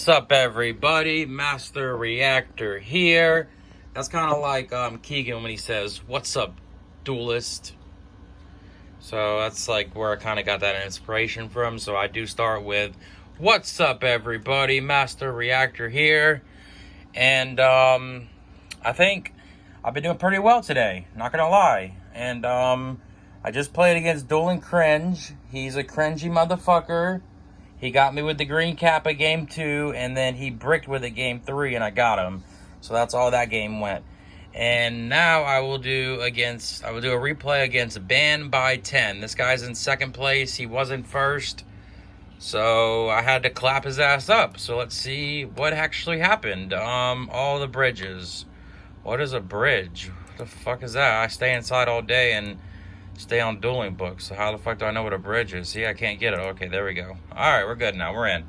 What's up, everybody? Master Reactor here. That's kind of like Keegan when he says, "What's up, duelist?" So that's like where I kind of got that inspiration from. So I do start with, "What's up, everybody? Master Reactor here." And I think I've been doing pretty well today, not gonna lie. And I just played against Dueling Cringe. He's a cringy motherfucker. He got me with the green cap at game 2, and then he bricked with it game 3, and I got him. So that's all that game went. And now I will do a replay against banbuyten. This guy's in second place. He wasn't first. So I had to clap his ass up. So let's see what actually happened. All the bridges. What is a bridge? What the fuck is that? I stay inside all day and stay on dueling books. So how the fuck do I know what a bridge is? See, I can't get it. Okay, there we go. Alright, we're good now. We're in.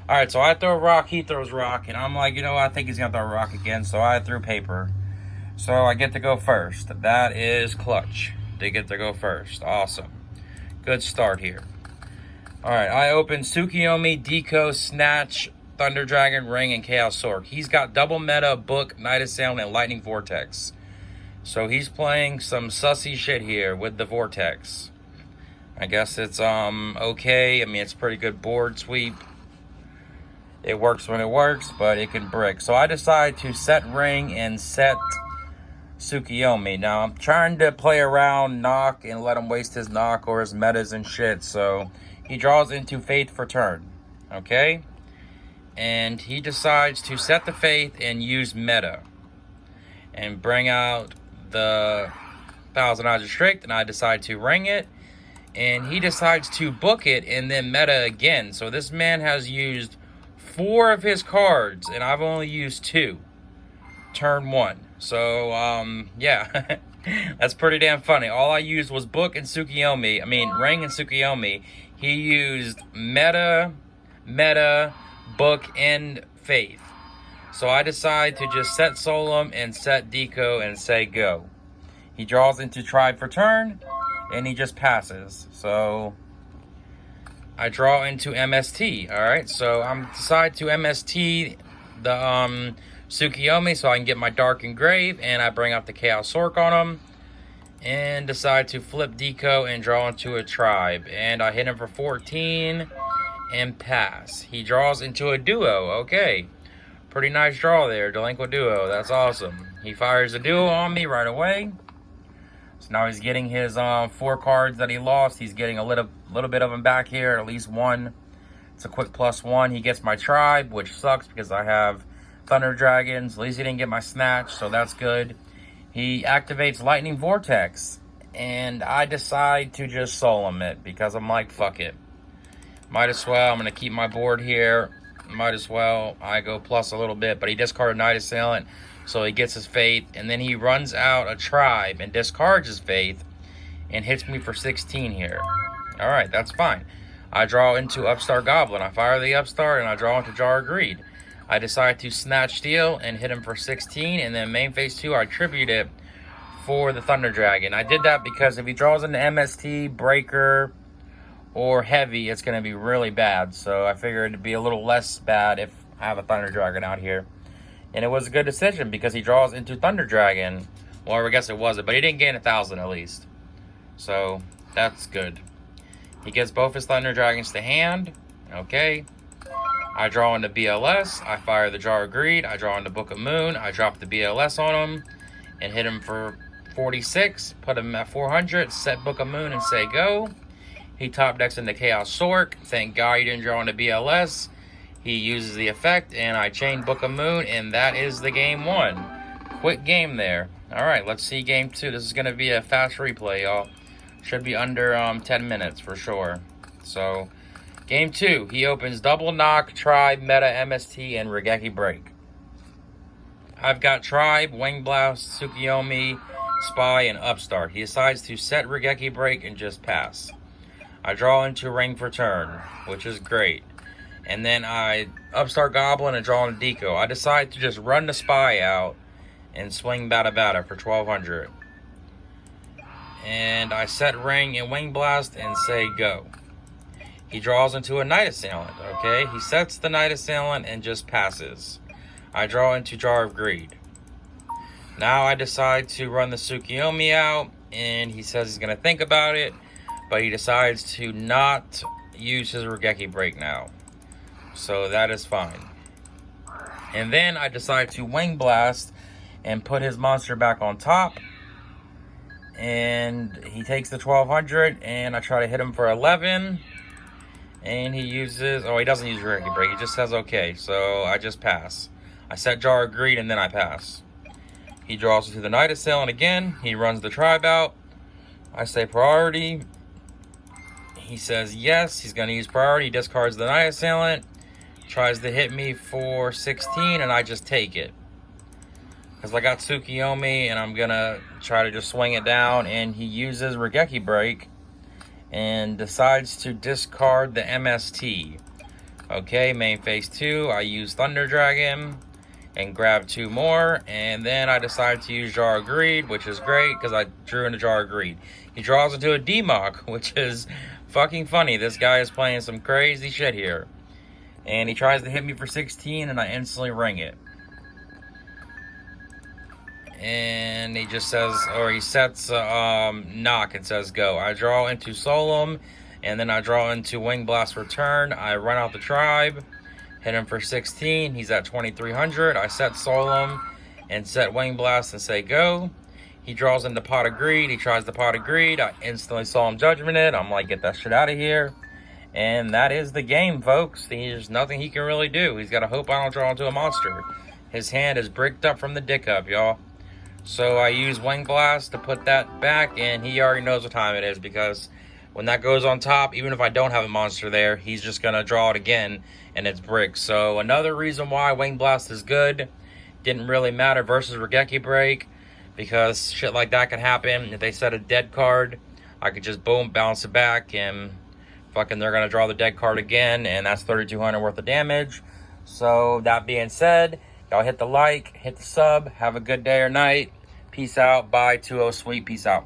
Alright, so I throw a rock, he throws rock, and I'm like, you know what? I think he's gonna throw a rock again, so I threw paper. So I get to go first. That is clutch. They get to go first. Awesome. Good start here. Alright, I open Tsukiyomi, Deco, Snatch, Thunder Dragon, Ring, and Chaos Sork. He's got double meta, book, Night of Sound, and Lightning Vortex. So he's playing some sussy shit here with the Vortex. I guess it's okay. I mean, it's pretty good board sweep. It works when it works, but it can brick. So I decide to set Ring and set Tsukiyomi. Now I'm trying to play around knock and let him waste his knock or his metas and shit. So he draws into Faith for turn. Okay? And he decides to set the Faith and use meta. And bring out the Thousand Eyes Restrict, and I decide to ring it, and he decides to book it and then meta again. So this man has used 4 of his cards, and I've only used 2 turn 1. So yeah. That's pretty damn funny. All I used was book and Tsukiyomi. I mean ring and Tsukiyomi. He used meta, book, and Faith. So I decide to just set Solum and set Deco and say go. He draws into Tribe for turn, and he just passes. So I draw into MST. Alright, so I decide to MST the Tsukiyomi so I can get my Dark Engrave, and I bring out the Chaos Sork on him. And decide to flip Deco and draw into a Tribe. And I hit him for 14 and pass. He draws into a Duo. Okay. Pretty nice draw there, Delinquent Duo. That's awesome. He fires a Duo on me right away. So now he's getting his 4 cards that he lost. He's getting a little bit of them back here, at least 1. It's a quick +1. He gets my Tribe, which sucks because I have Thunder Dragons. At least he didn't get my Snatch, so that's good. He activates Lightning Vortex, and I decide to just Solemn it because I'm like, fuck it. Might as well. I'm going to keep my board here. Might as well. I go plus a little bit, but he discarded Night Assailant, so he gets his Faith, and then he runs out a Tribe and discards his Faith and hits me for 16 here. Alright, that's fine. I draw into Upstart Goblin. I fire the Upstart, and I draw into Jar of Greed. I decide to Snatch Steel and hit him for 16, and then main phase 2, I tribute it for the Thunder Dragon. I did that because if he draws into MST, Breaker, or heavy, it's going to be really bad. So I figured it'd be a little less bad if I have a Thunder Dragon out here. And it was a good decision because he draws into Thunder Dragon. Well, I guess it wasn't, but he didn't gain 1,000 at least. So that's good. He gets both his Thunder Dragons to hand. Okay. I draw into BLS. I fire the Jar of Greed. I draw into Book of Moon. I drop the BLS on him and hit him for 46. Put him at 400. Set Book of Moon and say go. He top decks into Chaos Sork. Thank God he didn't draw into BLS. He uses the effect, and I chain Book of Moon, and that is the game 1. Quick game there. Alright, let's see game 2. This is going to be a fast replay, y'all. Should be under 10 minutes for sure. So, game 2. He opens Double Knock, Tribe, Meta, MST, and Regeki Break. I've got Tribe, Wing Blast, Tsukiyomi, Spy, and Upstart. He decides to set Regeki Break and just pass. I draw into Ring for turn, which is great. And then I Upstart Goblin and draw into Deco. I decide to just run the Spy out and swing Bada Bada for 1,200. And I set Ring and Wing Blast and say go. He draws into a Knight Assailant, okay? He sets the Knight Assailant and just passes. I draw into Jar of Greed. Now I decide to run the Tsukiyomi out, and he says he's going to think about it, but he decides to not use his Regeki Break now. So that is fine. And then I decide to Wing Blast and put his monster back on top. And he takes the 1200, and I try to hit him for 11. And he uses, oh, he doesn't use Regeki Break. He just says okay. So I just pass. I set Jar of Greed, and then I pass. He draws to the Knight Assailant again. He runs the tribe out. I say priority. He says yes. He's going to use priority. He discards the Knight Assailant. Tries to hit me for 16, and I just take it. Because I got Tsukiyomi, and I'm going to try to just swing it down. And he uses Regeki Break and decides to discard the MST. Okay, main phase 2. I use Thunder Dragon and grab 2 more, and then I decide to use Jar of Greed, which is great because I drew into Jar of Greed. He draws into a D-Mock, which is fucking funny. This guy is playing some crazy shit here. And he tries to hit me for 16, and I instantly ring it. And he just says, or he sets knock and says go. I draw into Solemn, and then I draw into Wing Blast Return. I run out the tribe. Hit him for 16. He's at 2300. I set Solemn and set Wing Blast and say go. He draws into Pot of Greed. He tries the Pot of Greed. I instantly Solemn Judgment it. I'm like, get that shit out of here. And that is the game, folks. There's nothing he can really do. He's got to hope I don't draw into a monster. His hand is bricked up from the dick up, y'all. So I use Wing Blast to put that back, and he already knows what time it is because when that goes on top, even if I don't have a monster there, he's just going to draw it again, and it's bricks. So another reason why Wing Blast is good, didn't really matter versus Regeki Break, because shit like that could happen. If they set a dead card, I could just boom, bounce it back, and fucking they're going to draw the dead card again, and that's 3,200 worth of damage. So that being said, y'all hit the like, hit the sub, have a good day or night. Peace out, bye, 2-0 sweet, peace out.